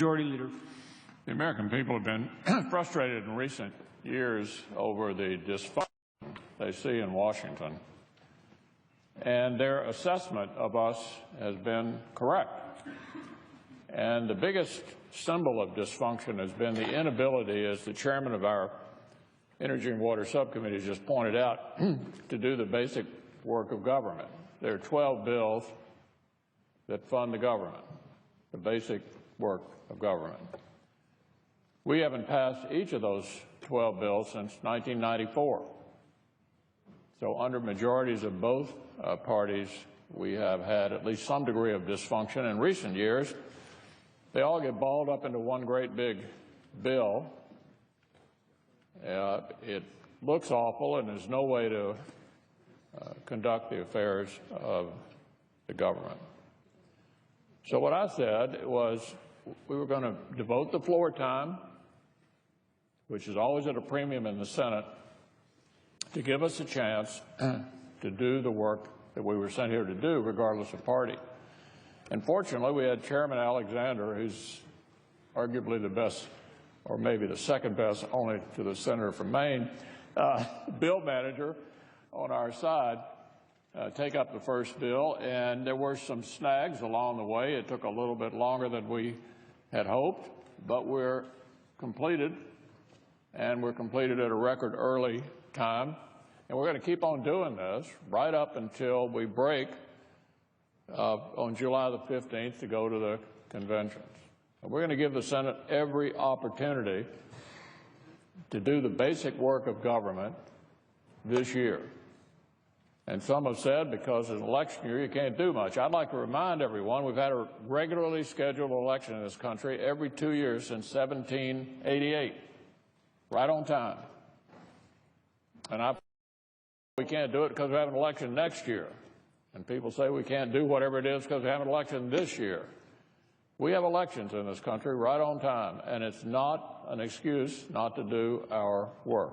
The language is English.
Majority Leader. The American people have been frustrated in recent years over the dysfunction they see in Washington, and their assessment of us has been correct. And the biggest symbol of dysfunction has been the inability, as the chairman of our Energy and Water Subcommittee has just pointed out, to do the basic work of government. There are 12 bills that fund the government, the basic work of government. We haven't passed each of those 12 bills since 1994. So under majorities of both parties, we have had at least some degree of dysfunction. In recent years, they all get balled up into one great big bill. It looks awful, and there's no way to conduct the affairs of the government. So what I said was we were going to devote the floor time, which is always at a premium in the Senate, to give us a chance to do the work that we were sent here to do, regardless of party. And fortunately, we had Chairman Alexander, who's arguably the best, or maybe the second best, only to the senator from Maine, bill manager on our side, take up the first bill. And there were some snags along the way. It took a little bit longer than we had hoped, but we're completed, and we're completed at a record early time. And we're going to keep on doing this right up until we break on July the 15th to go to the conventions. And we're going to give the Senate every opportunity to do the basic work of government this year. And some have said because it's an election year, you can't do much. I'd like to remind everyone we've had a regularly scheduled election in this country every 2 years since 1788, right on time. And we can't do it because we have an election next year. And people say we can't do whatever it is because we have an election this year. We have elections in this country right on time, and it's not an excuse not to do our work.